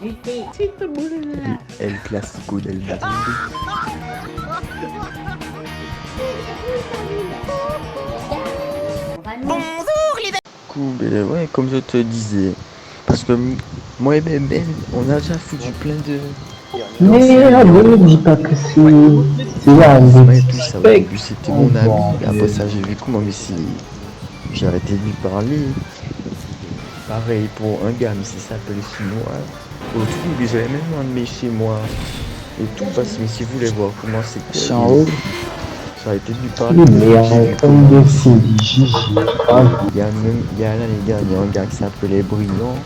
El Clasico del Barrio. Coup, ben ouais, comme je te disais, parce que moi et Ben, on a déjà foutu plein de Ne dis pas que c'est un et tout ça. Au respect. début, c'était Oh mon ami, mais après bordel. ça, j'ai vu comment j'ai arrêté de lui parler. Pareil pour un gars, mais il s'appelle Chinois. Au tout début, j'avais même un de mes chez moi et tout, parce que si vous voulez voir comment c'était, C'est en haut. j'ai arrêté de lui parler Oui, parce que mais j'ai vu comme comment de ici. Cindy Gigi. Il y a l'année dernière un gars qui s'appelait Brillant.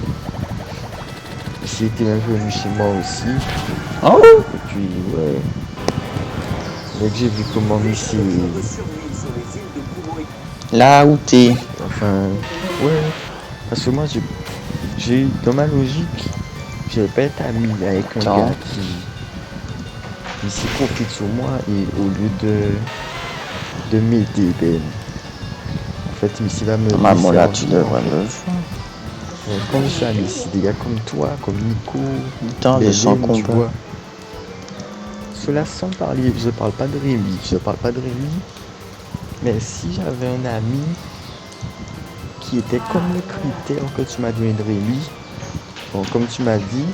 Il était même venu chez moi aussi. Oh, Et puis, ouais. Dès que j'ai vu comment ici. là où t'es. Enfin, ouais. Parce que moi, j'ai dans ma logique, je vais pas être ami avec un Attends. gars qui s'y profite sur moi et au lieu de m'aider, ben. En fait, Missy va me Maman, là, tu desservir, en devrais fait. me voir. Quand je suis ami ici, des gars comme toi, comme Nico, Putain, je sens Bélem, tu combat. vois. Cela sans parler, je parle pas de Rémi, mais si j'avais un ami qui était comme le critère que tu m'as donné de Rémi, bon, comme tu m'as dit,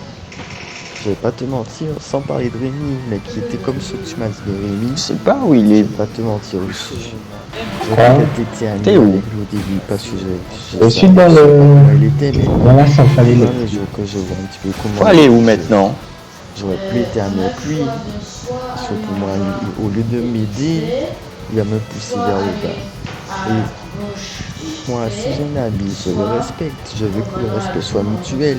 je vais pas te mentir, sans parler de Rémi, mais qui était comme ce que tu m'as dit de Rémi, Je sais pas où il je est. vais pas te mentir aussi. J'ai Quoi? peut-être été ami T'es où? avec lui au début parce que je Je suis savais dans je sais pas comment il le... était, mais dans la centrale au fur et à électrique. mesure que je vois un petit peu Faut comment il aller où est, maintenant? j'aurais plus été ami avec lui. Parce que pour moi, au lieu de m'aider, il va me pousser vers le bas. Et moi, si j'ai un ami, je le respecte. Je veux que le respect soit mutuel.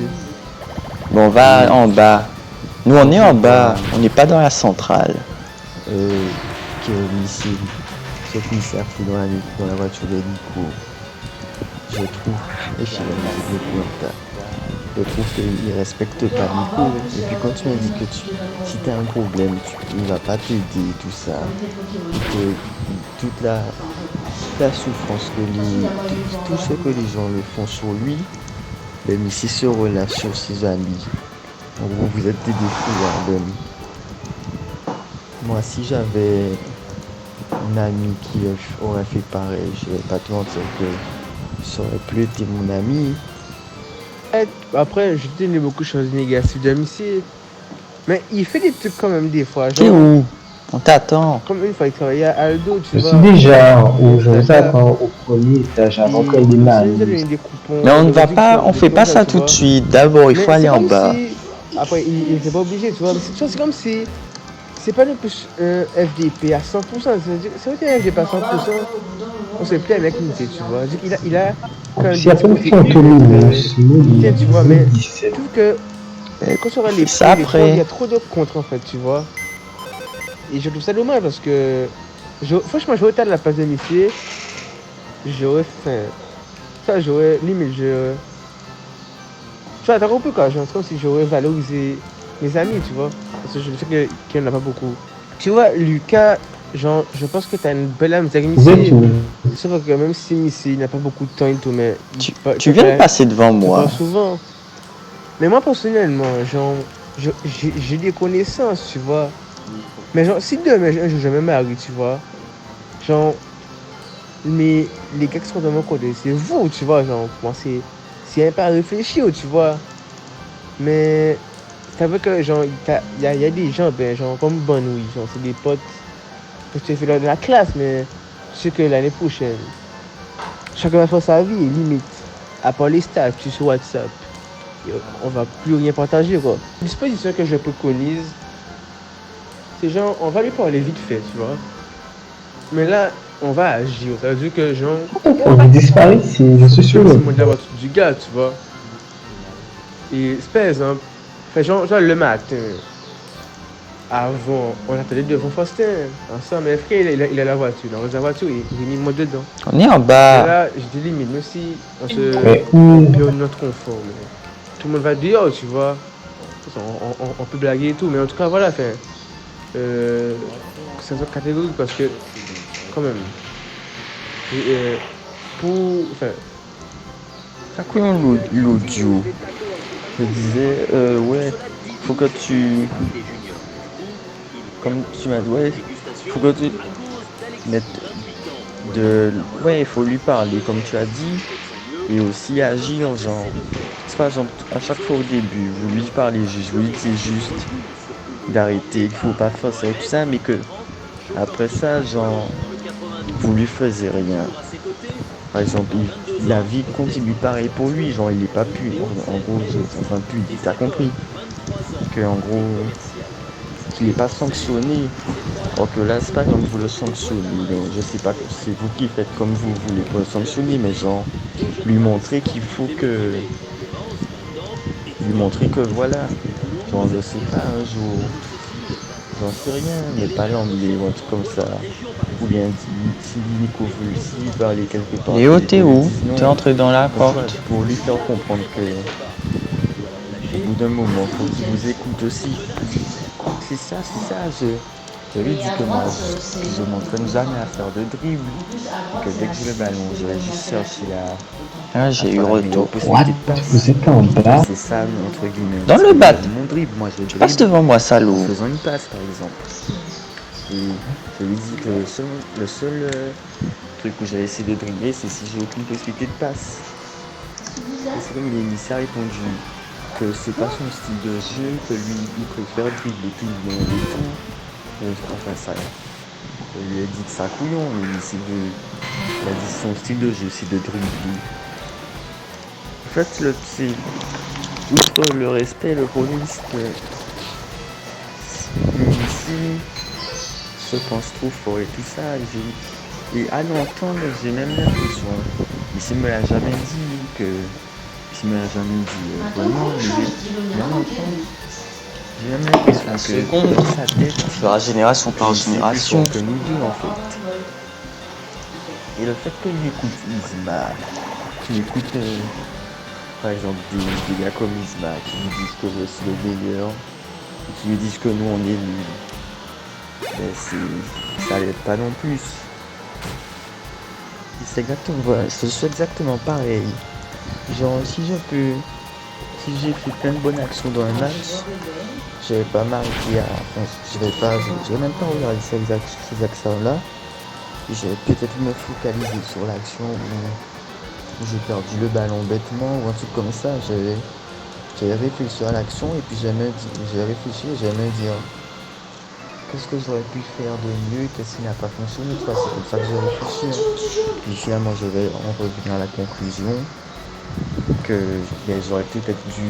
Bon, on va en bas. Nous, on est en bas. Voilà. On n'est pas dans la centrale. Que Missy, ce qui s'est fait dans la voiture de Nico, je trouve, et je sais la musique de Pointa, je trouve qu'il ne respecte pas Nico. Et puis quand tu m'as dit que si tu as un problème, il ne va pas t'aider, tout ça, et que toute la souffrance tout ce que les gens le font sur lui, ben Missy se relâche sur ses amis. En gros, vous êtes des fous, hein, ben. Moi, si j'avais une amie qui aurait fait pareil, je vais pas te mentir que ça aurait plus été mon ami. Après, je tenais beaucoup de choses négatives d'amitié. Mais il fait des trucs quand même des fois. T'es Genre, où? On t'attend. comme une fois, il travaillait à Aldo, tu Je suis vois. déjà où je Il vous attends au premier étage avant il qu'elle nous a démarre. donné des coupons Mais on ne de va pas, réduction, on des fait trucs pas comme ça, ça tu tout de vois. suite. D'abord, il faut Mais aller c'est en comme bas. si. Après, il n'était pas obligé, tu vois. C'est comme si. C'est pas le plus FDP à 100%. C'est vrai un FDP à 100%. On sait plus avec unité, tu vois. Il a quand même Si des petits après côtés si on te humains minus, qui tiennent, tu vois. Mais 17. je trouve que quand tu On auras les fait ça pour et les contre, il y après. a trop de contre en fait, tu vois. Et je trouve ça dommage parce que. Franchement, j'aurais été à la place de Missy. J'aurais fait. Ça, j'aurais. Limite, je. Tu vois, t'as compris quoi? Genre, c'est comme si j'aurais valorisé mes amis, tu vois. Parce que je sais qu'il n'y en a pas beaucoup. Tu vois, Lucas, genre, je pense que t'as une belle amitié avec Vous êtes Missy. où? C'est vrai que même si Missy n'a pas beaucoup de temps et tout, mais. Tu viens de passer devant Tu moi. parles souvent. Mais moi, personnellement, genre, j'ai des connaissances, tu vois. Mais genre, si demain, un jour, je me marie, tu vois. Genre, mais les gars qui sont de mon côté, c'est vous, tu vois. Genre, moi, c'est un peu à réfléchir, tu vois. Mais, c'est vrai que, genre, il y a des gens, ben, genre, comme Bonouille, genre, c'est des potes que tu as fait dans la classe, mais je sais que l'année prochaine, chacun va faire sa vie, limite. À part les statuts sur WhatsApp, on va plus rien partager, quoi. La disposition que je préconise, c'est genre, on va lui parler vite fait, tu vois. Mais là, on va agir. Ça veut dire que, genre, Vous disparaissez ici, je suis sûr. c'est mon d'abord du gars, tu vois. Et c'est par exemple, fait genre le matin, avant, on attendait devant Faustin, ensemble, mais frère, il a la voiture, dans la voiture, il a mis moi dedans. On est en Mais bas. là, je dis limite, même si on se Mais où? perd notre confort, mais tout le monde va dehors, tu vois. On peut blaguer et tout, mais en tout cas, voilà, fait. C'est une autre catégorie parce que, quand même, pour. Enfin, T'as quoi l'audio? Je disais, ouais, faut que tu, comme tu m'as dit, ouais, faut que tu mettes ouais, il faut lui parler, comme tu as dit, et aussi agir, genre, c'est pas genre, à chaque fois au début, vous lui parlez juste, vous lui dites juste d'arrêter, qu'il faut pas faire ça et tout ça, mais que, après ça, genre, vous lui faisiez rien. Par exemple, la vie continue pareil pour lui, genre, il est pas pu, en gros, enfin, pu, t'as compris, que, en gros, qu'il n'est pas sanctionné. Alors que là, c'est pas comme vous le sanctionnez. Donc, je sais pas, c'est vous qui faites comme vous voulez pour le sanctionner, mais genre, lui montrer qu'il faut que. Lui montrer que voilà. Genre, je sais pas, un jour, j'en sais rien, mais pas l'emmener ou un truc comme ça. Ou bien, si Nico veut, s'il veut aller quelque part. Léo, t'es on lui où? dise non. T'es entré dans la Pourquoi porte. Pour lui faire comprendre que. Au bout d'un moment, faut qu'il vous écoute aussi. C'est ça, je lui dis que moi, je m'entraîne jamais à faire de dribble. Que dès que j'ai le ballon, je vais juste chercher Ah, j'ai eu faire la meilleure retour. possibilité What? de passe. Vous êtes en bas? C'est ça, entre guillemets. Dans ce le que bat. j'aime mon dribble. Moi, je Passe dribble devant moi, en salaud. faisant une passe, par exemple. Et je lui dis que le seul truc où j'ai essayé de dribbler, c'est si j'ai aucune possibilité de passe. Et c'est comme il s'est répondu que c'est pas son style de jeu, que lui, il préfère dribbler tout le monde et tout. Enfin, ça, je lui ai dit que ça couillon, mais il a dit son style de jeu, c'est de dribbler. En fait, c'est outre le respect, le problème, c'est que ici se pense trop fort et tout ça. Et à l'entendre, j'ai même l'impression, ici me l'a jamais dit que, ici me l'a jamais dit vraiment, mais à l'entendre, j'ai même l'impression que dans sa tête, On fera génération par génération. que nous deux en fait. Et le fait qu'il écoute Isma, qu'il écoute par exemple des gars comme Isma qui nous disent que je suis le meilleur, et qui nous disent que nous on est nuls, ben ça l'aide pas non plus. C'est exactement, voilà, je suis exactement pareil. Genre si j'ai fait plein de bonnes actions dans un match, je vais pas m'arrêter je vais même pas regarder ces actions-là. Je vais peut-être me focaliser sur l'action où j'ai perdu le ballon bêtement ou un truc comme ça. Je vais réfléchir à l'action et puis je vais me dire qu'est-ce que j'aurais pu faire de mieux, qu'est-ce qui n'a pas fonctionné. C'est comme ça que je vais réfléchir. Puis finalement, je vais en revenir à la conclusion que j'aurais peut-être dû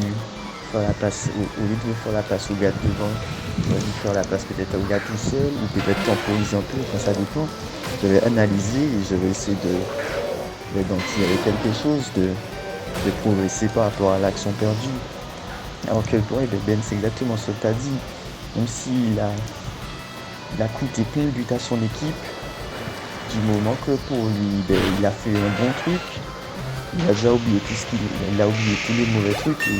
faire la passe, au lieu de faire la passe au gars devant, j'aurais dû faire la passe peut-être au gars tout seul ou peut-être temporiser un peu, enfin ça dépend. Je vais analyser et je vais essayer d'en tirer quelque chose, de progresser par rapport à l'action perdue. Alors que toi, Ben, c'est exactement ce que tu as dit. Même s'il a coûté plein de buts à son équipe, du moment que pour lui, il a fait un bon truc, il a déjà oublié il a oublié tous les mauvais trucs et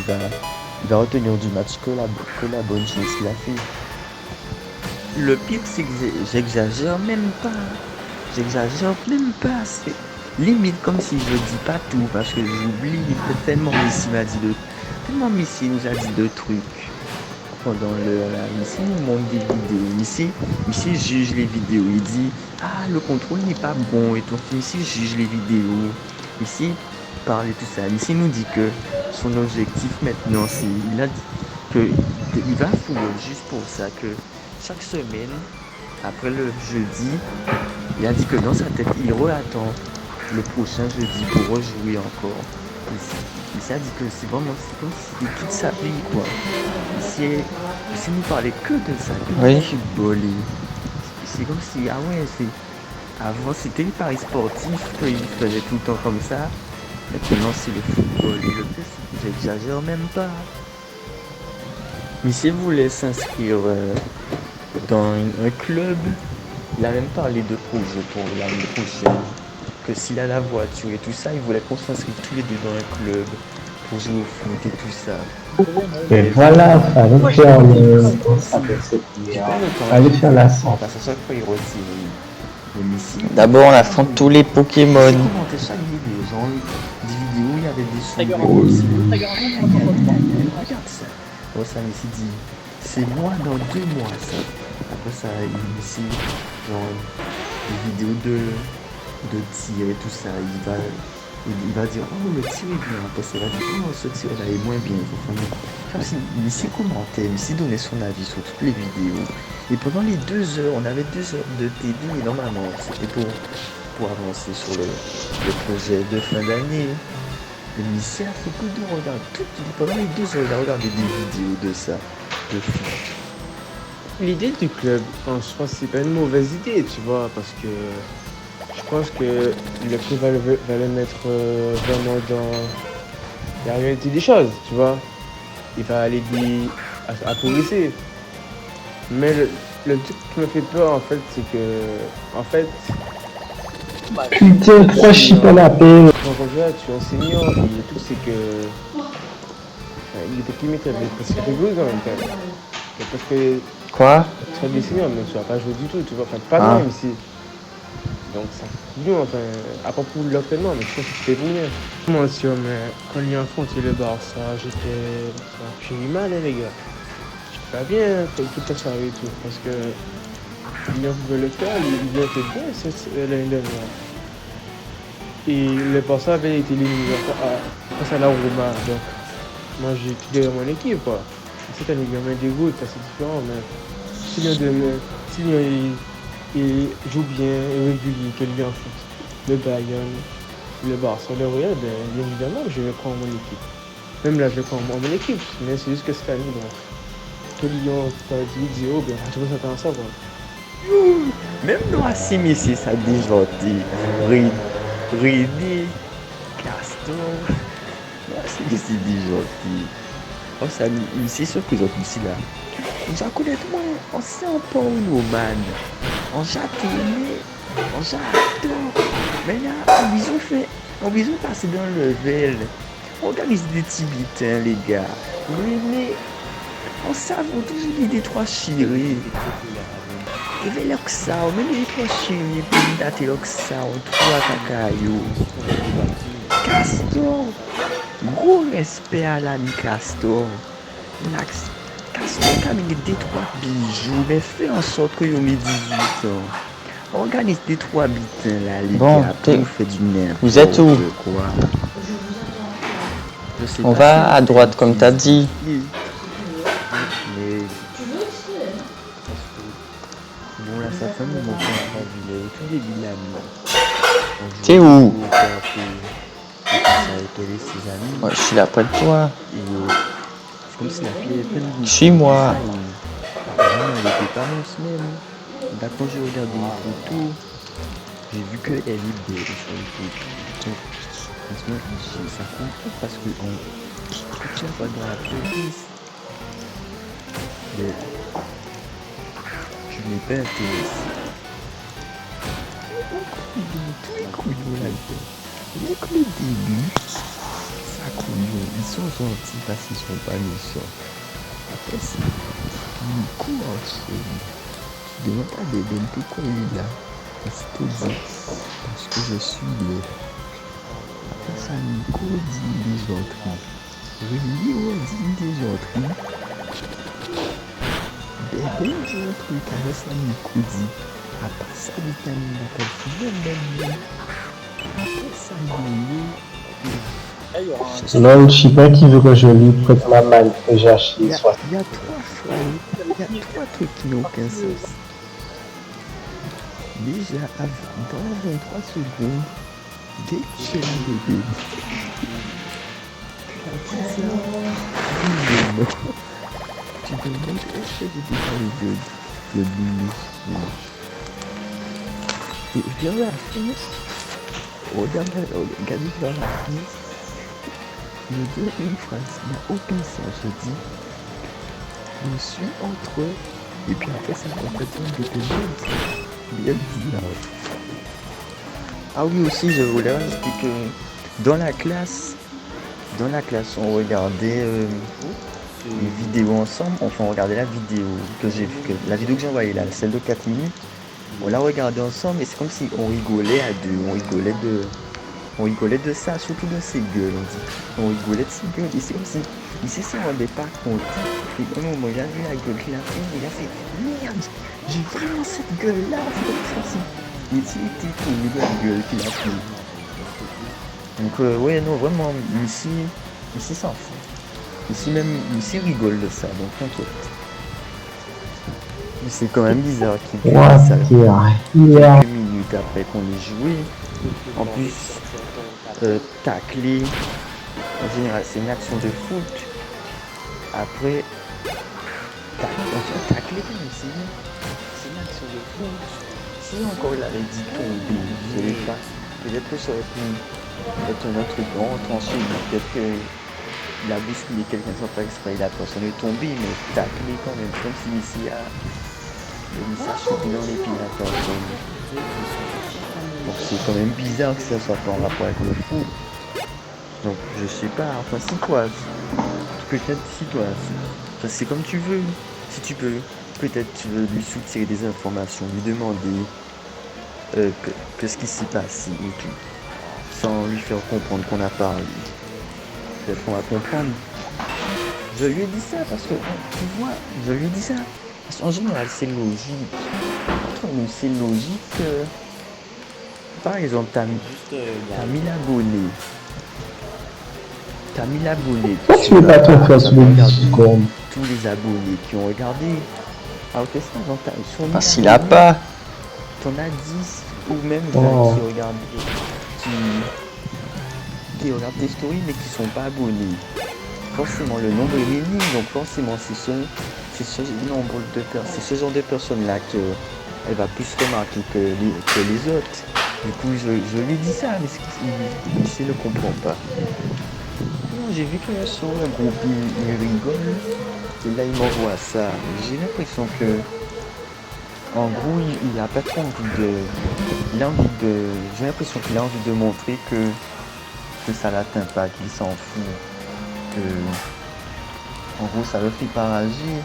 il va retenir du match que la bonne chose qu'il a fait. Le pire, c'est que j'exagère même pas. C'est limite comme si je dis pas tout parce que j'oublie tellement Messi nous a dit de trucs pendant l'heure là. Messi nous montre des vidéos. Messi juge les vidéos. Il dit ah le contrôle n'est pas bon et tout. Messi juge les vidéos. Messi parle et tout ça. Messi nous dit que son objectif maintenant c'est il a dit qu'il va fouiller juste pour ça que chaque semaine après le jeudi. Il a dit que dans sa tête, il attend le prochain jeudi pour rejouer encore. Il a dit que c'est vraiment comme si c'était toute sa vie, quoi. Il nous parlait que de ça, que de football. C'est comme si, avant c'était les paris sportifs qu'il faisait tout le temps comme ça. Maintenant c'est le football. Et le plus, j'exagère même pas. Mais si vous voulez s'inscrire dans un club, il a même parlé de projet pour l'année prochaine. Que s'il a la voiture et tout ça, il voulait qu'on s'inscrive tous les deux dans un club pour jouer au foot et tout ça. Et voilà, fallait faire la sang. Parce que chaque fois il retire le missile. D'abord, on affronte tous les Pokémon. J'ai commenté chaque vidéo, genre des vidéos où il y avait avait des sons Ta gueule, comme si ta gueule, regarde ça. Après ça, Messi dit, c'est moi dans 2 mois ça. Après ça, Messi, genre, les vidéos de tir et tout ça, il va dire, oh le tir est bien. Après ça, il va dire, oh ce tir là est moins bien. Comme si Messi commentait, Messi donnait son avis sur toutes les vidéos. Et pendant les 2 heures, on avait 2 heures de TD, mais normalement, c'était pour avancer sur le projet de fin d'année. Le Messi a fait que de regarder pendant les 2 heures, il a regardé des vidéos de ça, de foot. L'idée du club, en soi, c'est pas une mauvaise idée, tu vois, parce que je pense que le club va le mettre vraiment dans la réalité des choses, tu vois. Il va aller à progresser. Mais le truc qui me fait peur, en fait, c'est que, en fait, Putain, 3 chips à la paix. quand Roger, tu es enseignant, et le truc, c'est que il était limite avec presque rigolo en même temps. Parce que Quoi? tu serais des seniors, mais tu vas pas jouer du tout, tu vois, enfin, pas Ah. de même ici. Donc ça nous, enfin, à propos de l'entraînement, mais je pense que c'était pour rien. Comment sûr, mais quand Lyon affrontait le Barça, j'ai eu mal, hein, les gars. J'étais pas bien, tout ça et tout, parce que Lyon pouvait le faire, Lyon était bien l'année dernière. Et le Barça avait été éliminé face à la Roma, donc moi j'ai tout derrière mon équipe, quoi. Cette année, il y a un dégoût, c'est différent, mais si Lyon il joue bien et régulier, que Lyon foot, le Bayern, le Barça, le Real, ben, bien évidemment, je vais prendre mon équipe. Même là, je vais prendre mon équipe, mais c'est juste que cette année, bon, que Lyon t'a dit 0, ben, tout le monde s'attend à ça, quoi. Même dans AC Messi, ça dit gentil. René, Castor. C'est Messi dit gentil. Oh, ça, c'est sûr qu'ils ont ici là. On connaît tout le monde. On sait un peu où man. On j'attendais. On j'attends. Mais là, on besoin de passer dans le level. On organise des petits bitins, les gars. René, on savait toujours les Détroits chirés. Et vers l'Oxa, on met les Détroits chirés pour nous dater l'Oxa, on trouve à Kakayo. Castor. Gros respect à l'ami Castor. Castor a mis des 3 bijoux, mais fait en sorte que vous mis 18 ans. Organise des 3 bitins là, les Bon, gars, pour faire du nerf. vous êtes où? Quoi. Je sais On pas va si à droite, comme t'as dit. Mais... Bon, là, ça fait un moment qu'on n'a pas vu les tout début de l'année. T'es où? Ça a été ses amis. Ouais, je suis là près de toi. Et c'est comme si la fille était pleine de... Suis-moi. Elle était pas en semaine. D'accord, j'ai regardé les photos. J'ai vu qu'elle est belle sur les photos. Donc, franchement, ça compte parce que quand tu vas dans la playlist, mais je n'ai pas intéressé. Tous les couillons là-dedans. Dès que le début, ça couillon. Ils sont gentils parce qu'ils sont pas méchants. Après, c'est une cour en dessous. Tu demandes à des belles pourquoi il est là. Et c'est tout dit. Parce que je suis laid. Après ça, Nico dit des gentils. Rémi dit des gentils. Bébé dit un truc. Après ça, Nico dit. Après ça, vitamine la tête. Après ça, Non, je sais pas qui veut que je lui prête ma main que j'ai acheté. il y a 3 fois, il y a 3 trucs qui n'ont aucun sens. Déjà, dans 23 secondes, dès que tu as un bébé, tu te demandes est-ce que j'ai déjà le bonus. Et vers la fin, regarde vers la fin, je dis une phrase, il n'y a aucun sens, je dis, je suis entre eux, et puis après ça va être de te bien dit là. Ah oui aussi je voulais rajouter que dans la classe on regardait les vidéos ensemble, enfin on regardait la vidéo la vidéo que j'ai envoyée là, celle de 4 minutes, on l'a regardée ensemble et c'est comme si on rigolait à deux, on rigolait On rigolait de ça, surtout de ses gueules. On rigolait de ses gueules. Et c'est comme si il s'en rendait pas compte. Et au moment où il a vu la gueule qu'il a fait, il a fait merde, j'ai vraiment cette gueule-là. C'est comme si il était tout de la gueule qu'il a pris. Donc ouais, non, vraiment, ici s'en fout. Ici rigole de ça, donc t'inquiète. Mais c'est quand même bizarre qu'il puisse What ça the hell? quelques minutes après qu'on ait joué. En plus, tacler, en général, c'est une action de foot. Après, tacler, c'est une action de foot. Si encore il avait dit tomber, je ne sais pas. Peut-être que ça aurait pu être un autre truc. On rentre ensuite, peut-être qu'il a bousculé quelqu'un sans faire exprès, la personne est tombée, mais tacler quand même, comme si ici a mis sa chute dans les pieds à la personne. Donc c'est quand même bizarre que ça soit pas en rapport avec le foot. Donc je sais pas, enfin si toi, peut-être si toi, enfin, c'est comme tu veux, si tu peux, peut-être tu veux lui soutirer des informations, lui demander qu'est-ce qui s'est passé et tout, sans lui faire comprendre qu'on a parlé. Peut-être qu'on va comprendre. Je lui ai dit ça parce que, tu vois, je lui ai dit ça. Parce qu'en général, c'est logique. Entre nous, c'est logique. Par exemple, t'as 1000 abonnés. T'as 1000 abonnés. Pourquoi tu veux pas ton faire sur le Discord? Tous les abonnés qui ont regardé. Alors que ça, Parce qu'il a pas. T'en as 10 ou même 20 qui regardent. Qui regardent tes stories mais qui sont pas abonnés. Forcément, le nombre est minime, donc forcément, c'est ce nombre de personnes, c'est ce genre de personnes-là qu'elle va plus remarquer que les autres. Du coup, je lui dis ça, mais il ne comprend pas. Non, j'ai vu que sur un groupe, il rigole, et là, il m'envoie ça. J'ai l'impression que, en gros, il a pas trop envie j'ai l'impression qu'il a envie de montrer que ça l'atteint pas, qu'il s'en fout. En gros, ça le fait pas rager.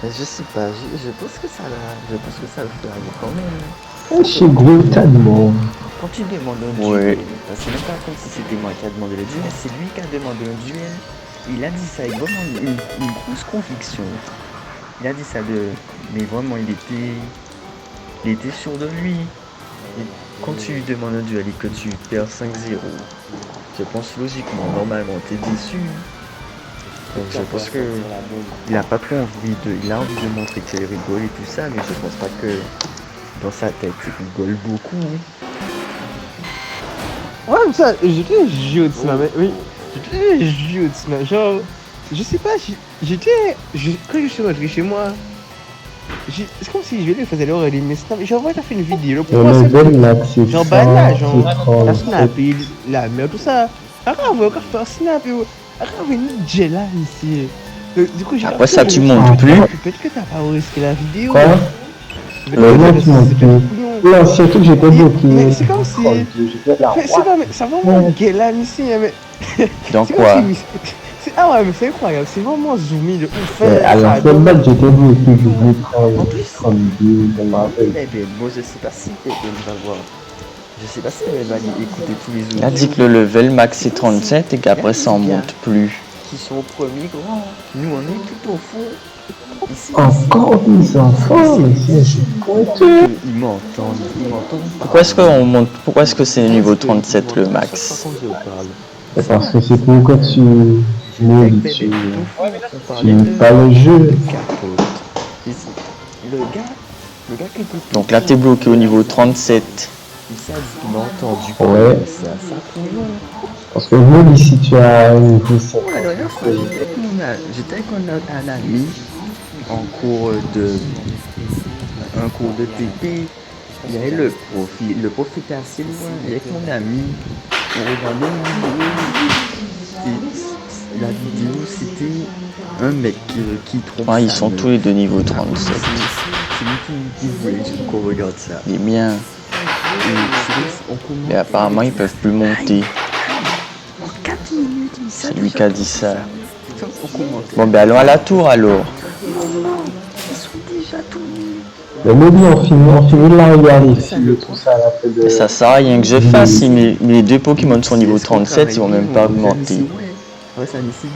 Mais je sais pas, je pense que ça le fait rager quand même. Chez gros tas de monde. Quand tu demandes un duel, c'est même pas comme si c'était moi qui a demandé le duel, c'est lui qui a demandé un duel. Il a dit ça avec vraiment une grosse conviction. Il a dit ça mais vraiment il était sûr de lui. Et quand tu lui demandes un duel et que tu perds 5-0, je pense logiquement, normalement, t'es déçu. Donc je pense que il a pas plus envie il a envie de montrer qu'il rigole et tout ça, mais je pense pas que dans sa tête il rigole beaucoup. Ouais, mais ça, j'étais juste, mais oui, j'étais juste, mais genre, je sais pas, quand je suis rentré chez moi, c'est comme si je vais lui faisais l'heure et mais genre, ouais, t'as fait une vidéo, pour moi, c'est genre, banal, genre, la snap, et la merde, tout ça. Après, on va encore faire snap, et après, on va une gela ici. Du coup, j'ai Après ça, tu montes plus. Peut-être que t'as pas risqué la vidéo. Quoi? Non, tu montes plus. Non, surtout que j'ai pas bloqué. Mais c'est comme si. C'est pas, mais ça va vraiment gela ici, mais. Dans quoi? Ah ouais, mais c'est incroyable, c'est vraiment zoomé de ouf. À la fin de match, j'étais bloqué, je voulais prendre 32, je me rappelle. Eh bien, moi je sais pas si elle va voir. Je sais pas si elle va écouter tous les autres. Il a dit que le level max est 37 et qu'après ça en monte plus. Qui sont au premier grand. Nous on est tout au fond. Ici, Encore des enfants, ici, je suis content. Ils m'entendent. Pourquoi est-ce que c'est niveau 37 le max? C'est parce que c'est pour quand tu pas le jeu. Le gars qui était. Donc là t'es bloqué au niveau 37. Il m'a entendu. Ouais. Ça couillon. Parce que nous, ici, tu as un niveau 5. La dernière fois, j'étais avec un ami en cours de TP. Il y avait le prof était assez loin. Et avec mon ami, on regardait une vidéo. Et la vidéo, c'était un mec qui trompe. Ah, ils sont tous les deux niveau 37. C'est lui qui voulait qu'on regarde ça. Il est bien. Et apparemment, ils peuvent plus monter. En 4 minutes, c'est lui qui a dit ça. Bon, ben allons à la tour alors. Ils sont déjà tous nus. Mais nous, on finit là, il y a les filles, tout ça, la fait de... Ça sert à rien que je fasse si mes deux Pokémon sont niveau 37, ils vont même pas augmenter. Ouais, ça ici,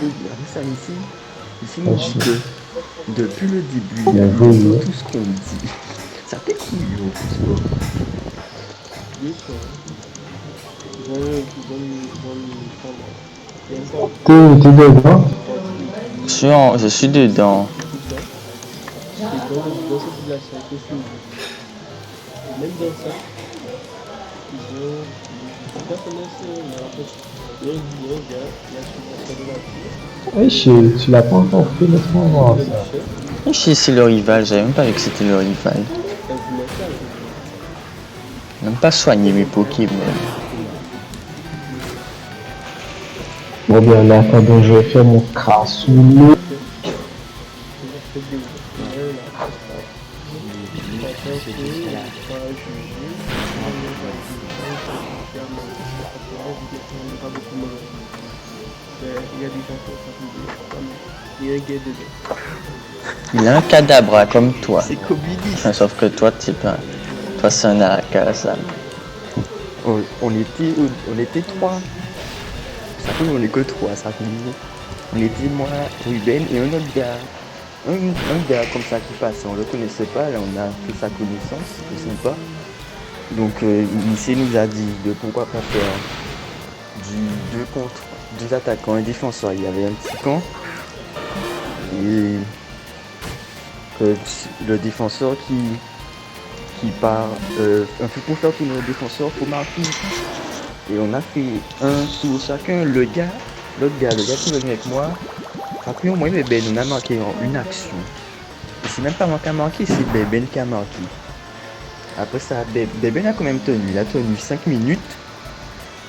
ici, on dit que depuis le début, Bien joué, tout ce qu'on dit, ça fait couillon, tu vois. T'es dedans? Je suis dedans. Eh, tu l'as pas encore fait, laisse-moi voir ça. Je sais c'est le rival, j'avais même pas vu que c'était le rival. Même pas soigner mes Pokémon. Bon, bien, en attendant, je vais faire mon crassoulet. Il a un Kadabra comme toi. C'est Kobidi. Enfin, sauf que toi, t'es pas. Toi, c'est un Alakazam. On était trois. Ça fait on est que trois, ça fait on était moi, Ruben et un autre gars. Un gars comme ça qui passe, on le connaissait pas, là on a fait sa connaissance, je sais pas. Donc lycée nous a dit de pourquoi pas faire du 2 contre 2 attaquants, un défenseur. Il y avait un petit camp. Et le défenseur qui part, pour faire tourner le défenseur, faut marquer. Et on a fait un tour chacun. L'autre gars qui venait avec moi, après moi et Ben, on a marqué en une action. Et c'est même pas moi qui a marqué, c'est Ben qui a marqué. Après ça, Ben a quand même tenu, il a tenu 5 minutes.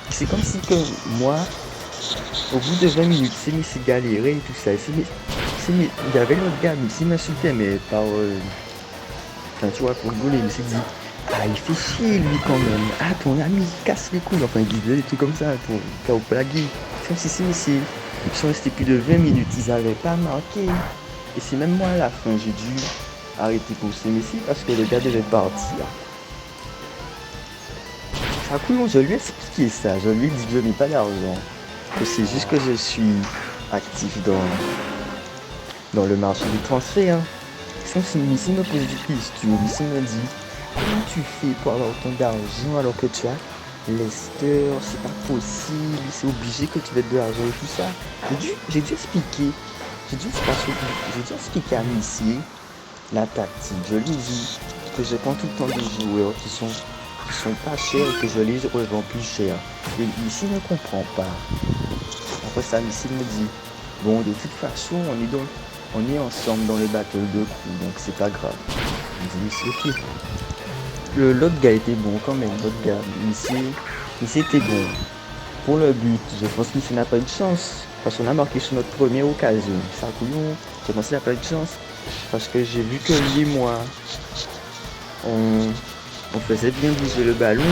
C'est comme si que moi, au bout de 20 minutes, c'est mis si galéré et tout ça. Il y avait l'autre gars, mais s'il m'insultait, mais par... Enfin, tu vois, pour rigoler, il s'est dit, ah, il fait chier lui quand même. Ah, ton ami, il casse les couilles. Enfin, il disait des trucs comme ça pour blaguer. C'est comme si ils sont restés plus de 20 minutes, ils n'avaient pas marqué. Et c'est même moi à la fin, j'ai dû arrêter pour ces messieurs parce que le gars devait partir. Ça couillon, je lui ai expliqué ça. Je lui ai dit que je n'ai pas d'argent. Que c'est juste que je suis actif dans le marché du transfert. Si Missy me pose des questions, Missy me dit comment tu fais pour avoir autant d'argent alors que tu as Lester, c'est pas possible, c'est obligé que tu mettes de l'argent et tout ça. J'ai dû expliquer. J'ai dû expliquer à Missy la tactique. Je lui dis que je prends tout le temps des joueurs qui sont pas chers et que je les revends plus cher. Et Missy ne comprend pas. Après ça, Missy me dit bon, de toute façon, on est ensemble dans les battle de crew, donc c'est pas grave. Je dis c'est ok. L'autre gars était bon quand même, l'autre gars. Missy était bon. Pour le but, je pense que Missy n'a pas eu de chance. Parce qu'on a marqué sur notre première occasion. Ça couillon, je pense qu'il n'a pas eu de chance. Parce que j'ai vu que lui et moi, on faisait bien bouger le ballon.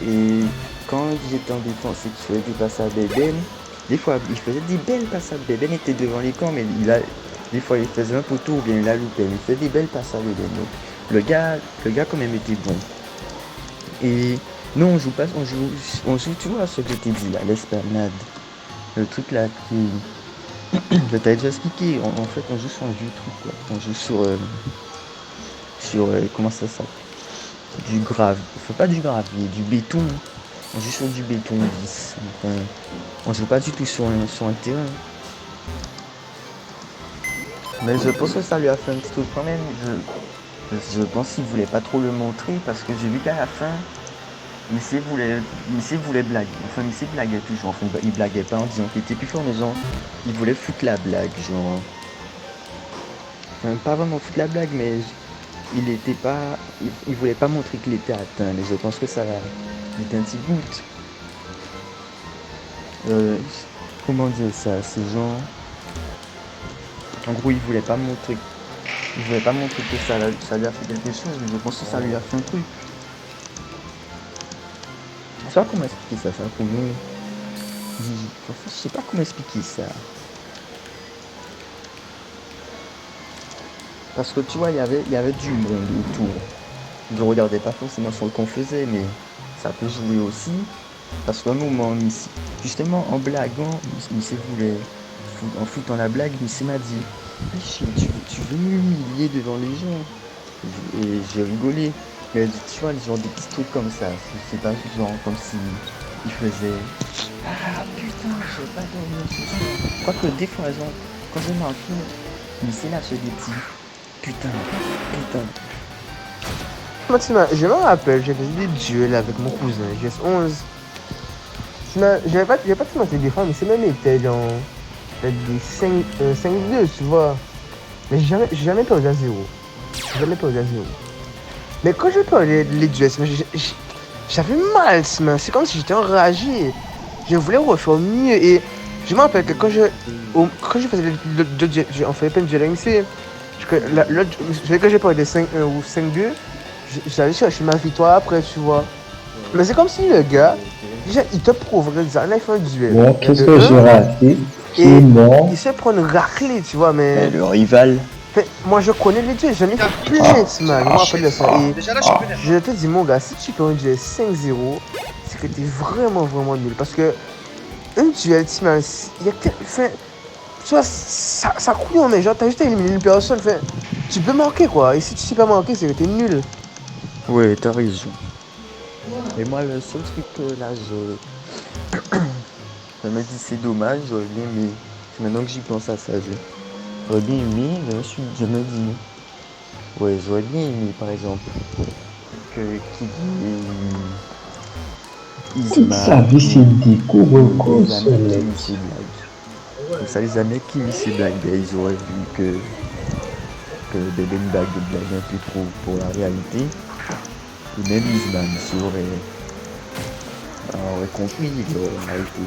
Et quand j'étais en défense et qu'il faisait des passes à Beben, des fois il faisait des belles passes à Beben, était devant les camps, mais des fois il faisait un poteau ou bien il a loupé. Il faisait des belles passes à Beben. Donc le gars quand même était bon. Et non, on joue, tu vois ce que je t'ai dit là, l'esplanade. Le truc là qui... Je t'avais déjà expliqué, en fait on joue sur un vieux truc quoi. On joue sur comment ça s'appelle, du gravier, enfin pas du gravier, du béton. On joue sur du béton lisse. Enfin, on joue pas du tout sur un terrain. Mais je pense que ça lui a fait un petit truc quand même. Je pense qu'il voulait pas trop le montrer parce que j'ai vu qu'à la fin, Missy voulait blaguer. Enfin, Missy blaguait toujours. Enfin, il blaguait pas en disant qu'il était plus fort, mais genre, il voulait foutre la blague, genre. Enfin, pas vraiment foutre la blague, mais il voulait pas montrer qu'il était atteint. Mais je pense que ça était un petit goutte. Comment dire ça? C'est genre. En gros, il voulait pas montrer que ça lui a fait quelque chose, mais je pense que ça lui a fait un truc. Je sais pas comment expliquer ça, je sais pas comment expliquer ça. Parce que tu vois, il y avait du monde autour. Je regardais pas forcément sur le qu'on faisait, mais ça peut jouer aussi. Parce qu'à un moment, justement, en blaguant, Missy voulait, en foutant la blague, Missy m'a dit Richie, tu veux m'humilier devant les gens. Et j'ai rigolé. Mais elle dit, tu vois, genre des petits trucs comme ça. C'est pas genre comme si il faisait Ah putain, je vais pas dormir ce soir. Quoique des fois, genre, quand je marque, Missy lâche des petits putain. Maxime, je me rappelle, j'ai fait des duels avec mon cousin, GS11. J'avais pas tellement fait des fois, mais c'est même été dans peut-être des 5-2, tu vois. Mais j'ai jamais perdu à 0. Jamais perdu à 0. Mais quand j'ai perdu les duels, j'avais mal, c'est comme si j'étais enragé. Je voulais refaire mieux et je me rappelle que quand je faisais le duel, on faisait pas une duel MC. Que j'ai perdu des 5-1 ou 5-2. J'allais chercher ma victoire après, tu vois. Mais c'est comme si le gars, déjà, il te prouverait, là, il fait un duel. Moi, qu'est-ce que j'ai raté? Qui est Et mort? il se prend une raclée, tu vois, mais... Le rival. Moi, je connais les duels, j'en ai fait plein, man. Je me rappelle de ça. Et Déjà là, je connais. je te dis, mon gars, si tu perds un duel 5-0, c'est que t'es vraiment nul. Parce que un duel, man, il y a enfin, tu vois, ça coule en mais genre, t'as juste à éliminer une personne, enfin, tu peux marquer, quoi. Et si tu sais pas marquer, c'est que t'es nul. Ouais, t'as raison. Et moi, le seul truc que là, je me dis c'est dommage, j'aurais bien aimé. Maintenant que j'y pense à ça, j'aurais bien aimé, mais ensuite je me dis, ouais, j'aurais bien aimé par exemple que Sa vie, c'est découvre quoi, ce mec? Comme ça, les amis qui lisent ces blagues, ben, ils auraient vu que bébé une blague un peu trop pour la réalité. Et même Isman aurait compris, il aurait arrêté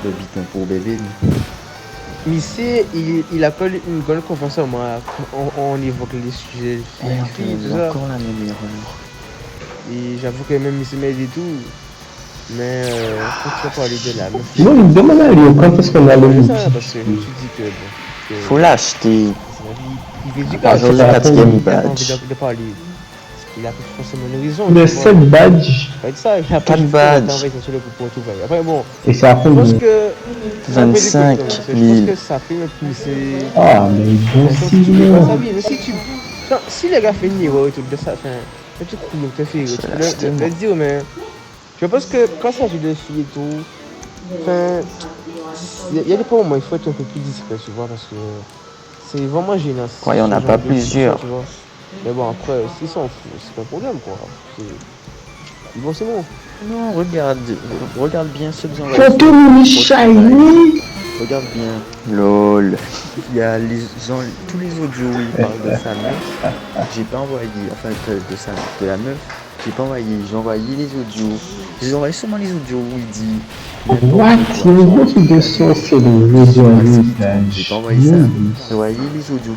de bitin pour bébé. Mais c'est, il appelle une grande conférence à moi, on évoque les sujets, tout ça. Encore la même erreur. Et j'avoue que même il m'aide et tout. Mais faut que tu parler de la meuf. Non, il demande à lui quand est-ce qu'on a le C'est ça, parce que je me suis dit que bon. Faut l'acheter. Il veut dire Ah, que je l'ai quatrième il a badge. envie de parler. Il a pas forcément une raison. Le tu vois. 7 badge. Pas de ça, il a Pas de juste badge. envoyé sur le coup pour tout voir. Après bon, Et c'est à je fond pense de... que 25 000. Je pense que ça fait plus c'est. Ah, mais bon, Si si, tu veux pas non. sa vie, mais si le gars fait une erreur et tout de ça, enfin, un petit coup te fait, tu peux le dire, mais je pense que quand ça joue des filles et tout, enfin, il y a des fois où il faut être un peu plus discret, tu vois, parce que c'est vraiment gênant. Ouais, il y en a pas de plusieurs. tu vois. Mais bon, après, s'ils s'en foutent, c'est pas un problème, quoi. Bon, c'est bon. Non, regarde bien ceux que j'envoie. Photo Mini Shiny. Regarde bien. LOL. Il y a les gens, tous les audios où il parle de sa meuf. J'ai pas envoyé, enfin de la meuf. J'ai pas envoyé, j'ai envoyé les audios. J'ai envoyé seulement les audios où il dit. What? Il y a une grosse de sorcier de réseau à J'ai pas envoyé ça. J'ai envoyé les audios où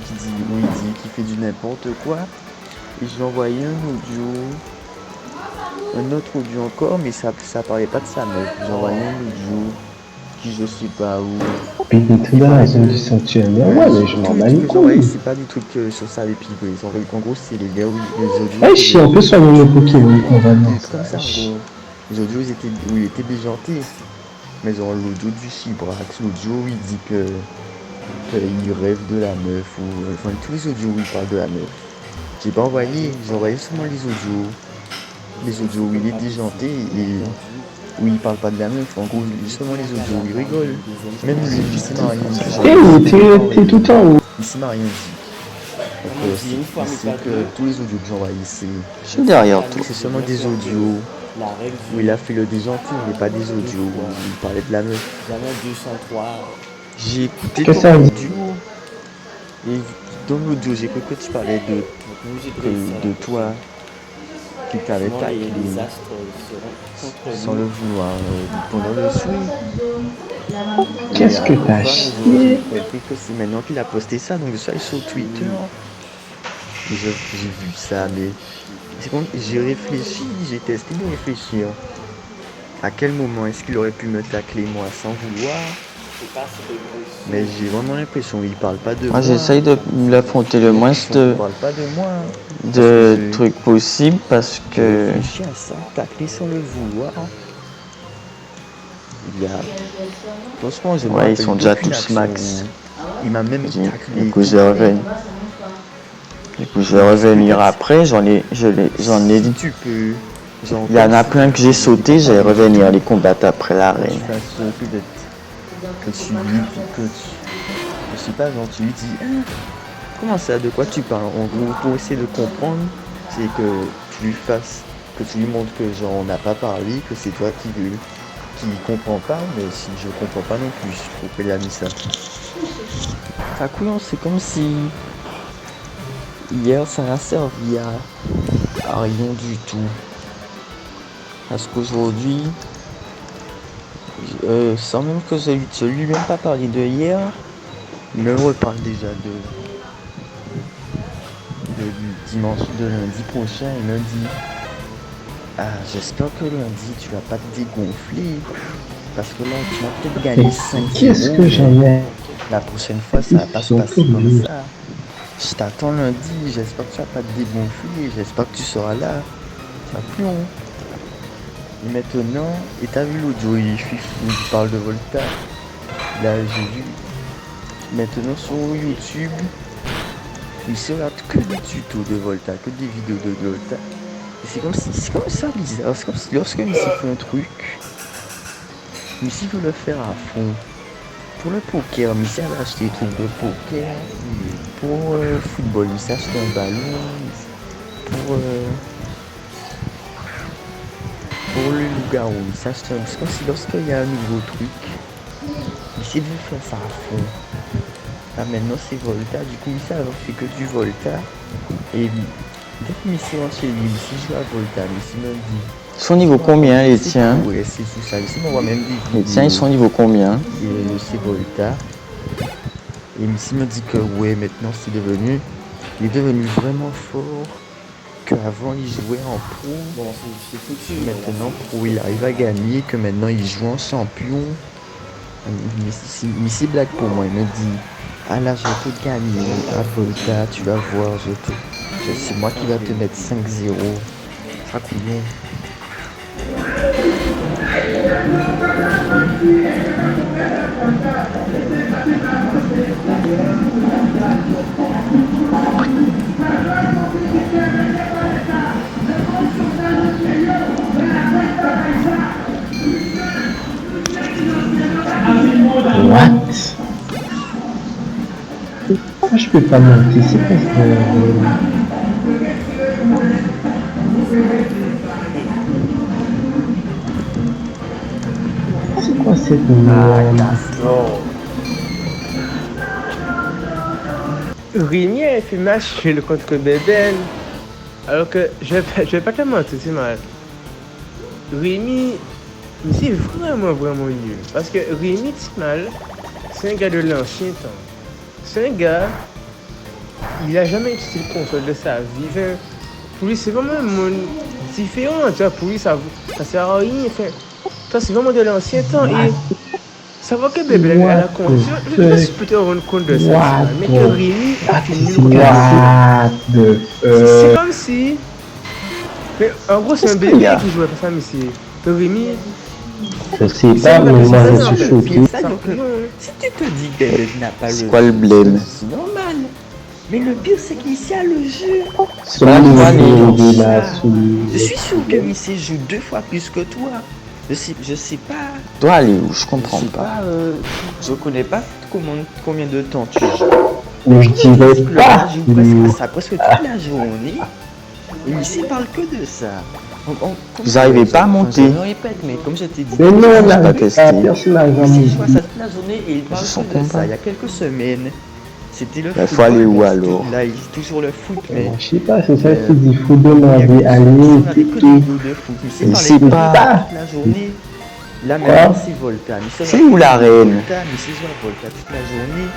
il dit qu'il fait du n'importe quoi. Et j'ai envoyé un autre audio encore, mais ça parlait pas de sa meuf. J'ai envoyé un audio qui je sais pas où. Puis tout dans la zone du sanctuaire. Mais ouais, mais je m'en bats les couilles. C'est pas du truc sur ça les pibres. En gros, c'est les audios. Ouais, je suis un peu sur le Pokémon qu'on va mettre. C'est comme ça, en gros. Les audios, il était déjanté. Mais genre l'audio du Chibrax, l'audio où il dit qu'il rêve de la meuf, ou enfin tous les audios où il parle de la meuf. J'ai pas envoyé, j'ai envoyé seulement les audios où il est déjanté et où il parle pas de la meuf. En gros, seulement les audios où il rigole. Même lui, il m'a rien dit. T'es tout en haut. Il m'a rien dit. C'est que tous les audios que j'ai envoyés, Je suis derrière toi. c'est seulement des audios où il a fait le déjanté, mais pas des audios où il parlait de la meuf. J'ai écouté Qu'est-ce que ça ton dit? audio et dans l'audio j'ai cru que tu parlais de toi qui t'avais taqué sans le vouloir pendant le swing. Qu'est-ce que t'as chié? J'ai cru que c'est maintenant qu'il a posté ça, donc je suis allé sur Twitter. Et j'ai vu ça, mais c'est bon, j'ai réfléchi, j'ai testé de réfléchir. À quel moment est-ce qu'il aurait pu me tacler moi sans vouloir? Mais j'ai vraiment l'impression qu'il parle pas de Moi, moi. j'essaye de l'affronter le moins Il parle pas de moi. de Parce que trucs possible parce j'ai que réfléchi à ça, tacler sans le vouloir. Il y a. Franchement, je me ouais, ils rappelle sont déjà d'aucune tous action max. où il m'a même taclé. Du coup, je vais revenir. Du coup, je vais revenir après. J'en ai Si tu peux. Genre, il y en a comme plein si que j'ai tu sauté, je vais revenir les combattre après tu l'arène. fasses peut-être que tu lui que tu. Je sais pas, genre tu lui dis comment ça, de quoi tu parles? En gros, pour essayer de comprendre, c'est que tu lui fasses, que tu lui montres que genre on n'a pas parlé, que c'est toi qui comprend pas, mais si je comprends pas non plus, pourquoi il a mis ça? Ça couillon, c'est comme si hier ça n'a servi à rien du tout. Parce qu'aujourd'hui, sans même que je lui même pas parlé de hier, il me reparle déjà de dimanche, de lundi prochain. Il me dit j'espère que lundi tu vas pas te dégonfler. Parce que là tu vas peut-être gagner 5 Qu'est-ce euros. que j'avais? La prochaine fois ça va pas se passer comme ça. Je t'attends lundi, j'espère que tu vas pas te dégonfler, j'espère que tu seras là. Ça plomb. Et maintenant, et t'as vu l'audio, il parle de Volta. Là j'ai vu. Maintenant sur YouTube, il se regarde que des tutos de Volta, que des vidéos de Volta. Et c'est comme ça bizarre, c'est comme si lorsque Missy fait un truc, Missy veut le faire à fond. Pour le poker, Missy avait acheté des trucs de poker. Pour football, Missy a acheté un ballon. Pour le loup-garou, Missy a acheté un... C'est comme si lorsqu'il y a un nouveau truc, Missy veut faire ça à fond. Ah, maintenant c'est Volta, du coup Missy a fait que du Volta. Et dès que Missy rentre chez lui, Missy joue à Volta, Missy me dit. Ils sont niveau combien les tiens? Ouais, c'est tout ça. Missy m'envoie même des Les vidéos. tiens, ils sont niveau combien? Et c'est Volta. Et Missy me dit que ouais, maintenant il est devenu vraiment fort. Qu'avant il jouait en pro. Bon, c'est foutu. Maintenant pro, il arrive à gagner. Que maintenant il joue en champion. Missy blague pour moi, il me dit ah là je vais te gagner à Volta, tu vas voir, c'est moi qui va te mettre 5-0. Ça couillon. What? Pourquoi je peux pas monter? C'est pas ça. C'est quoi cette merde? Rémi a fait match contre Bébel. Alors que je vais pas te mentir, c'est mal. Rémi, c'est vraiment nul. Parce que Rémi Timal, c'est un gars de l'ancien temps. C'est un gars, il a jamais utilisé le console de sa vie. Enfin, pour lui, c'est vraiment un monde différent. Tu vois, pour lui, ça sert à rien. Enfin, toi, c'est vraiment de l'ancien temps. Et savoir que Bébé elle a compris. Je sais pas si tu peux te rendre compte de ça. Mais que Rémi a fait nul. C'est comme si. Mais en gros, c'est un bébé qui jouait pas ça, mais c'est Rémi. Je sais pas, mais moi je suis choqué. Si tu te dis que Bébé n'a pas le jeu, C'est quoi le blême? c'est normal. Mais le pire, c'est qu'ici a le jeu. C'est pas le là. Je suis sûr que Missy joue 2 fois plus que toi. Je sais pas. Toi aller où? Je comprends pas. Je connais pas combien de temps tu joues. Mais je dirais pas. Je joue presque toute la journée. Et Missy parle que de ça. Vous arrivez pas à monter? Je me répète, mais comme je t'ai dit, Mais non, on pas a testé. personne n'a Missy jamais joue à ça toute la journée et il parle sens que de combat. ça. Il y a quelques semaines, c'était le Il foot. faut aller où alors? Là, il dit toujours le foot, mais Je sais pas, c'est ça qui dit, il faut demander à lui, c'est c'est que des tout. vidéos de foot. Missy Il parlait sait que de pas. foot toute la journée. Là maintenant c'est Volta. C'est où la reine? Missy joue à Volta toute la journée.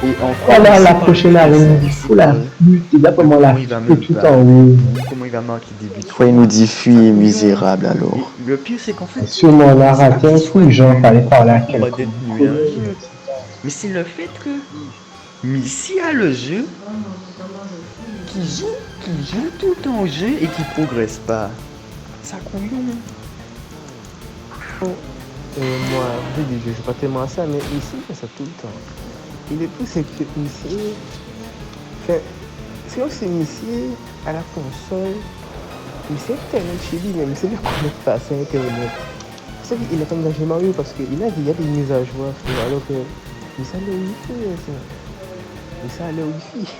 Et encore, Voilà, il la sait prochaine pas arène, il faut la flûte, et d'après moi, la comment il va flûte me est tout battre, en haut. comment il va marquer des buts. Après, il nous dit fuis, Ça couillon. misérable, Et alors. le pire, c'est qu'en fait, Sûrement, on a c'est pas raté qu'il un soit coup, genre, nul fallait parler à en bas quelqu'un. d'être nul à un jeu, mais c'est le fait que Missy a le jeu, qui joue tout le temps au jeu et qui progresse pas. Ça couillon. Moi, je joue pas tellement à ça, mais ici, il fait ça tout le temps. Et le plus, c'est que ici, c'est comme si ici, à la console, il sait Internet chez lui, mais il sait bien qu'on n'est pas à Internet. C'est ça qu'il a engagé Mario parce qu'il a dit il y a des mises à jour, alors que. Mais ça le wifi, ça. Mais ça le wifi.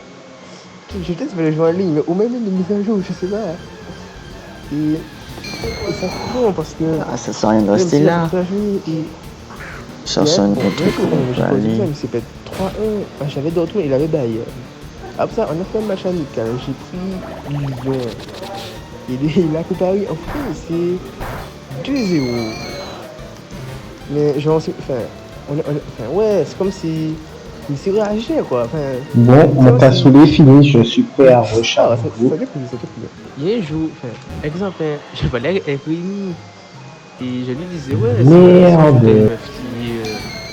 Je teste les jouer en ligne, mais ou même des mises à jour, je sais pas. Et ça prend parce que. Ah, ça sert à rien de rester là. Cherche un autre truc où on peut aller. Il s'est fait 3-1. J'avais Dortmund, il avait Bayern. Après ça, on a fait un match amical. J'ai pris Lyon. Il a comparé. En fait, c'est 2-0. Mais genre, ouais, c'est comme si. Il s'est réagi, quoi. Enfin, Bon, mon tassoulet est fini, je suis prêt à ça recharger. dépend, ça dépend. Il y a un jour, exemple, je parlais avec Rémi. Et je lui disais, ouais, Merde. c'est une meuf qui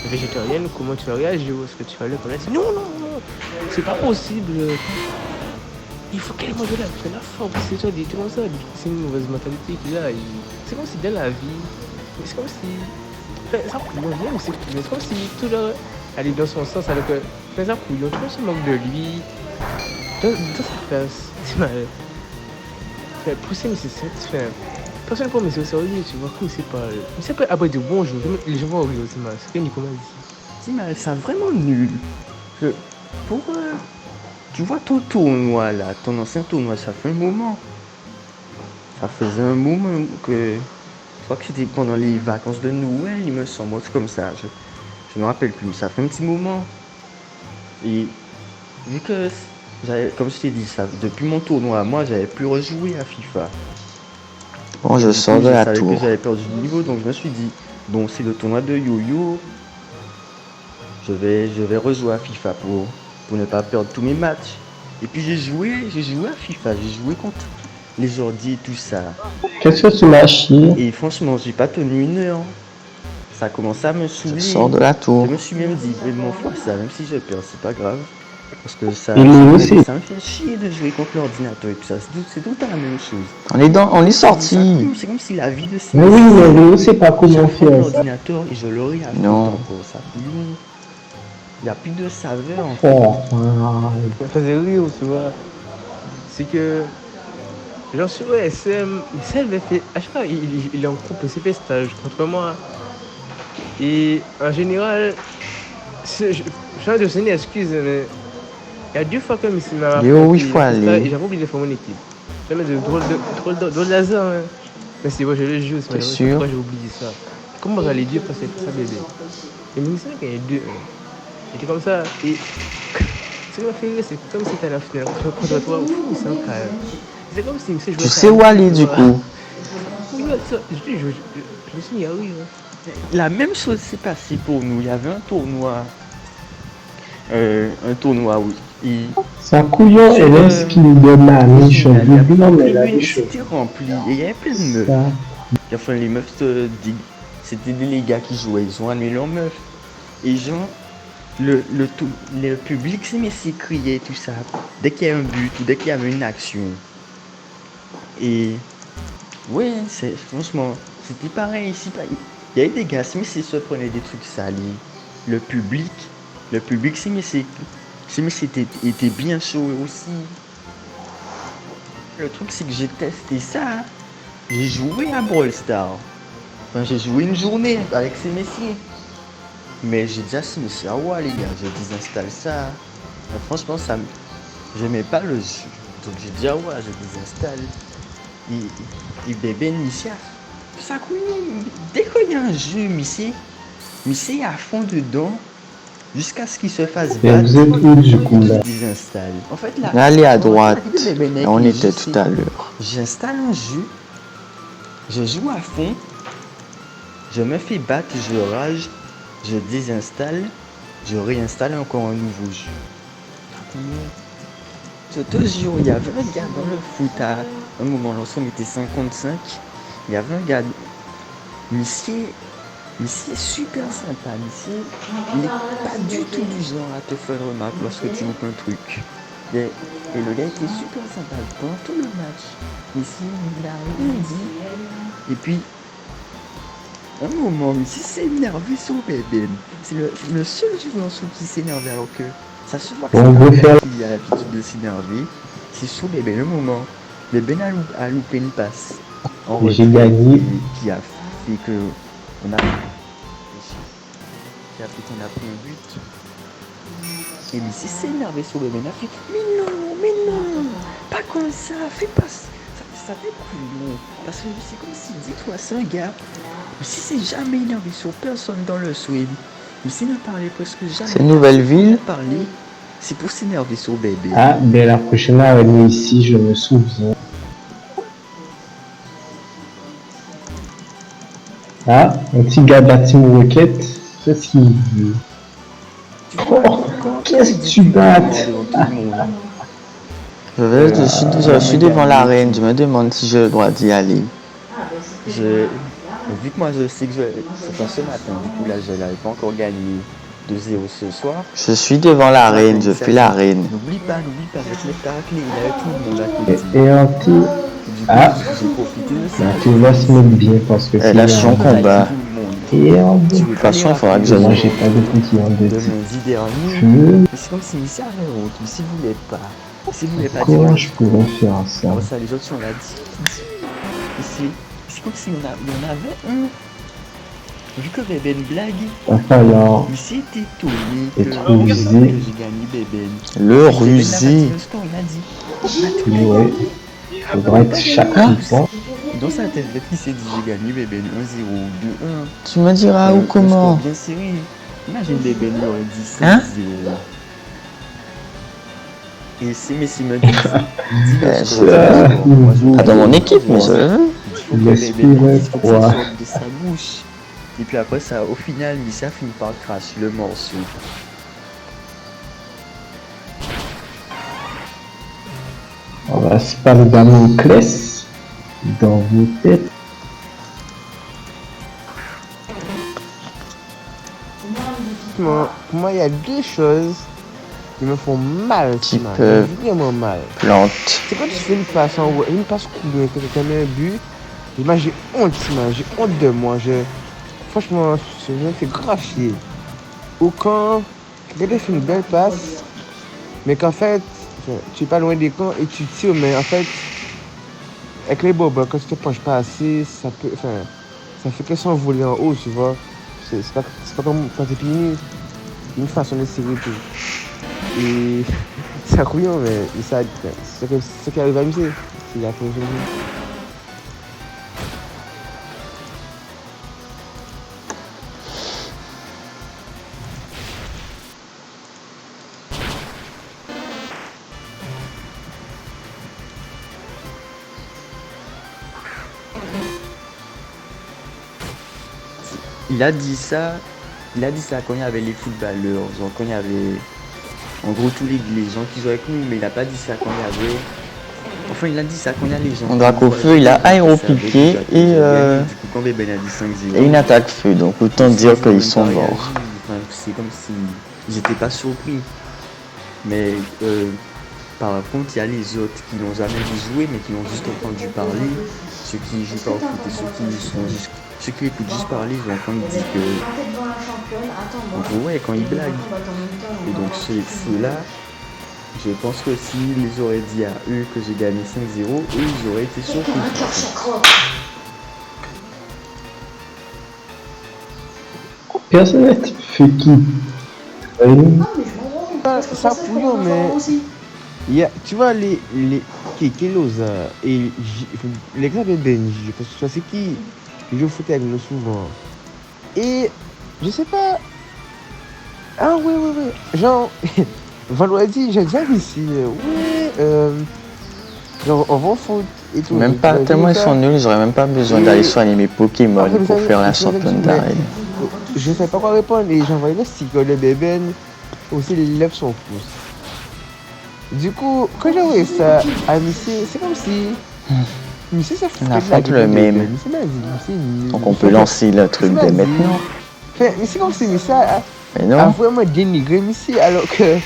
est végétarienne, comment tu vas réagir? Est-ce que tu vas le connaître? Non, non, non, c'est pas possible. Il faut qu'elle mange de la force. C'est toi, dit comme ça. C'est une mauvaise mentalité qu'il a. C'est comme si dans la vie, c'est comme si. Enfin, ça couillon bien, mais c'est comme si tout le allait dans son sens. Alors que, enfin, ça couillon, tout le monde se moque de lui. Dans sa face, c'est mal. Enfin, pousser, mais c'est ça. Personne pour me dire sérieux, tu vois, comme c'est pas. Mais c'est pas après de bonjour, les gens vont rire aussi, c'est ce que Nicolas dit. Si, mais c'est vraiment nul. Pour. Tu vois ton tournoi là, ton ancien tournoi, ça fait un moment. Ça faisait un moment que. Je crois que c'était pendant les vacances de Noël, il me semble, c'est comme ça. Je me rappelle plus, ça fait un petit moment. Et vu que, comme je t'ai dit, ça, depuis mon tournoi, moi, j'avais plus rejoué à FIFA. Bon, je sors de la savais tour. que j'avais perdu du niveau, donc je me suis dit, bon, c'est le tournoi de Yo-Yo. Je vais rejouer à FIFA pour ne pas perdre tous mes matchs. Et puis j'ai joué à FIFA, j'ai joué contre les ordi et tout ça. Qu'est-ce que tu m'as chié? Et franchement, j'ai pas tenu une heure. Ça a commencé à me Je saouler. sors de la tour. Je me suis même dit, mais mon foi, ça, même si je perds, c'est pas grave. Parce que ça, Et lui aussi. ça me fait chier de jouer contre l'ordinateur et tout ça. C'est tout le temps la même chose. On est sorti. C'est comme si la vie de ces Mais oui, mais lui, ne sait pas comment faire ça. l'ordinateur et je l'aurai à Non. encore ça. Il n'y a plus de saveur en fait. Oh, Ça faisait rire, tu vois. C'est que. Genre sur ESM, il avait fait. À chaque fois, il est en couple, il s'est fait stage contre moi. Et en général, je change de une excuse, mais. Il y a 2 fois que il m'a Yo, oui, il faut aller. Et j'avais oublié de faire mon équipe. Jamais de drôle d'hasard, hein. Mais c'est bon, je le joue, c'est sûr? pourquoi j'ai oublié ça. Comment on va les 2 passer ça, bébé? Et mais c'est vrai qu'il y a 2. C'était comme ça. Et. Ce qui m'a fait rire, c'est comme si t'as la finale contre toi. C'est un cas. C'est comme si je Tu sais où aller du coup? Je me suis mis à rire. La même chose s'est passée pour nous. Il y avait un tournoi où sa couillon, elle est ce qu'il donne à Michel. Non, mais la Michel. c'était rempli et il y avait plein de meufs. Ça. Enfin, les meufs, c'était des gars qui jouaient, ils ont amené leurs meufs. Et genre, le public s'est crier tout ça. Dès qu'il y a un but ou dès qu'il y avait une action. Et ouais, franchement, c'était pareil ici. Il y avait des gars, mais se prenaient des trucs salis. Le public était bien chaud aussi. Le truc, c'est que j'ai testé ça. J'ai joué à Brawl Stars. Enfin, j'ai joué une journée avec ces messieurs. Mais j'ai déjà dit, monsieur, ah ouais, les gars, je désinstalle ça. Mais franchement, j'aimais pas le jeu. Donc j'ai dit, ah ouais, je désinstalle. Et bébé, Missia, ça couille. Dès qu'il y a un jeu, Missia est à fond dedans. Jusqu'à ce qu'il se fasse Et vous êtes où du coup là? je désinstalle. En fait, là, Allez à droite. là, On était tout à l'heure. J'installe un jeu, je joue à fond, je me fais battre, je rage, je désinstalle, je réinstalle encore un nouveau jeu. Je te jure, il y avait un gars dans le foot à un moment, lorsqu'on était 55, il y avait un gars, Missier est super sympa, Missier, il n'est pas du tout du genre à te faire une remarque lorsque tu loupes un truc. Et le gars était super sympa pendant tout le match. Missier, il a rien dit. Et puis, un moment, Missier s'est énervé sur Beben. C'est le seul joueur sur qui s'est énervé alors que ça se voit que On veut faire- il a l'habitude de s'énerver. C'est sur Beben un moment. Beben a loupé une passe. En Et j'ai retrait gagné. qui a fait que on a pris un but. Et Missier s'est énervé sur Beben. Il a fait mais non, pas comme ça, fais pas ça. Ça fait plus long. Parce que c'est comme si, dis-toi, c'est un gars. Missier s'est jamais énervé sur personne dans le swing. Missier ne parlait presque jamais. C'est Nouvelle-Ville. Parler, c'est pour s'énerver sur Bébé. Ah, ben la prochaine araignée ici, je me souviens. Ah, un petit gars de la Team Rocket. Qu'est-ce qu'il veut? Oh, qu'est-ce que tu battes? Je suis devant l'arène, je me demande si j'ai le droit d'y aller. Vu que moi je sais que c'est pas ce matin, du coup là je n'avais pas encore gagné 2-0 ce soir. Je suis devant l'arène, je fais l'arène. N'oublie pas, avec les tacles, il y avait tout le monde à côté. Et un petit. Du coup, Ah. j'ai profité de ça. Là, tu vas se mettre bien parce que Là, je suis en combat. Et en deux. De toute façon, il faudra que je Moi, monte. j'ai pas de petit en deux. De lundi dernier. Feu. C'est comme si Missy avait honte, Missy voulait pas. Missy voulait pas Comment dire. je pourrais faire ça? Alors ça, les autres, on l'a dit. Ici, c'est comme s'il y en avait un. Vu que Beben blague, Enfin, Missy était étonné Et que trop j'ai rusé. gagné Beben. Le Beben n'a pas rusé. dit le score, il a dit. ouais. Il faudra être chaque fois. Dans sa tête, il s'est dit j'ai gagné Beben 1-0, 2-1. Tu me diras Un où comment? score bien serré. Imagine Beben lui aurait dit 5-0. Hein? Et si Messi me dit, dis le Ben, score, ça, moi, je il Ah, dans mon dis, équipe, mais je le veux. il faut que L'esprit Beben va dise, faut que croire. ça sorte de sa bouche. Et puis après ça, au final, Messi a fini par cracher le morceau. On va se parler Damoclès dans vos têtes. Pour moi, il y a deux choses qui me font mal. Qui man. peuvent- Vraiment mal. Plante. C'est quand tu fais une passe en haut, une passe coulée, que tu mets un but. Et moi, j'ai honte, man. J'ai honte de moi. Franchement, je me fais grave chier. Ou quand quelqu'un fait une belle passe, mais qu'en fait, tu es pas loin des camps et tu tires, mais en fait, avec les bobos, quand tu te penches pas assez, ça fait que s'envoler en haut, tu vois. C'est pas comme quand t'es fini, une façon de tirer tout. Et c'est couillon, mais ça, c'est ce qui arrive à m'amuser. C'est la première chose. Il a dit ça quand il y avait les footballeurs, genre quand il y avait en gros tous les gens qui jouaient avec nous, mais il a pas dit ça quand il y avait. Enfin, il a dit ça quand il y a les gens. En Dracofeu, il a aéropiqué Du coup, quand Beben a dit 5-0. et une attaque feu, donc autant dire qu'ils sont morts. Enfin, c'est comme si j'étais pas surpris. Mais par contre, il y a les autres qui n'ont jamais vu jouer, mais qui ont juste entendu parler. Ceux qui jouent pas au foot et ceux qui écoutent juste parler, ils vont entendre dire que. Donc, ouais, quand ils blaguent. Et donc, ceux-là, je pense que s'ils les auraient dit à eux que j'ai gagné 5-0, eux, ils auraient été surpris. Personne n'a fait qui? Ça couillon, mais il y a, tu vois, les Kekelosa et l'exemple de Benji, parce que c'est qui joue au foot avec nous souvent. Et je sais pas. Ah ouais. Genre, vendredi, j'ai déjà vu ici. Genre, on va au foot et tout. Même pas, tellement ils sont nuls, j'aurais même pas besoin d'aller soigner mes Pokémon pour faire la championne d'arène. je sais pas quoi répondre et j'envoie le sticker de Beben, aussi il lève son pouce. Du coup, quand j'ai envoyé ça à Missy, c'est comme si Missy ça On affronte le même. Missy m'a dit, Donc on peut lancer le truc dès maintenant. Enfin, mais c'est comme si Missy a Mais non. vraiment dénigré Missy alors que.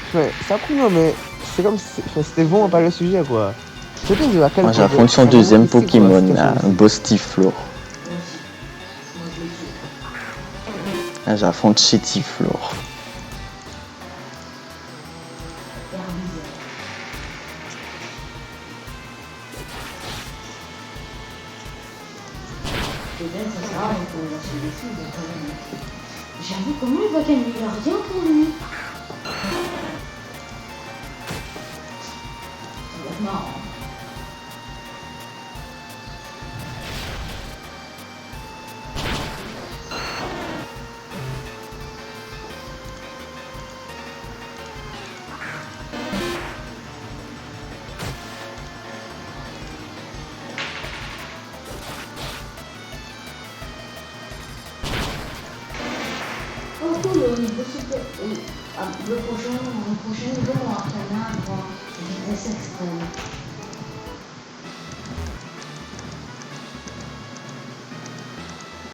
Enfin, ça cool, non, mais c'est comme si. Enfin, c'était vraiment pas le sujet quoi. Je te dis à quel Moi point j'affronte son c'est deuxième vraiment Missy, Pokémon, quoi, là, c'est un Bostiflor. Là j'affronte Chetiflor. J'avoue, comment il va gagner gardien pour lui? Ça va être marrant. Oh cool, au niveau super... le prochain niveau, on va faire un vitesse extrême.